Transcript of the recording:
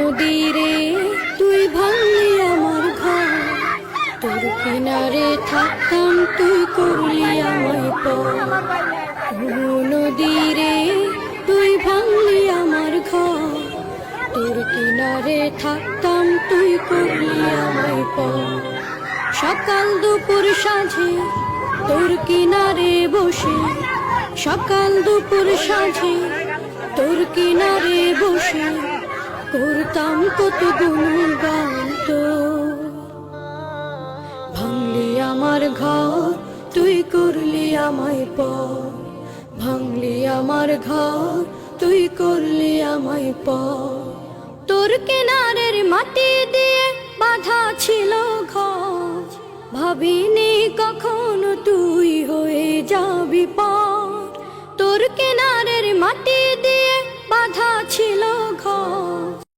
নদীরে তুই ভাঙলি আমার ঘর, তোর কিনারে থাকতাম তুই করলি আমায় পর। নদীরে তুই ভাঙলি আমার ঘর, তোর কিনারে থাকতাম তুই করলি আমায় পর। সকাল দুপুর সাঁঝে তোর কিনারে বসে, সকাল দুপুর সাঁঝে তোর কিনারে বসে করতাম কত গুণগান তোর। ভাঙলি আমার ঘর তুই করলি আমায় পর, ভাঙলি আমার ঘর তুই করলি আমায় পর। তোর কিনারের মাটি দিয়ে বাঁধা ছিল ঘর, ভাবিনি কখনো তুই হয়ে যাবি পার। তোর কিনারের মাটি দিয়ে বাঁধা ছিল ঘর,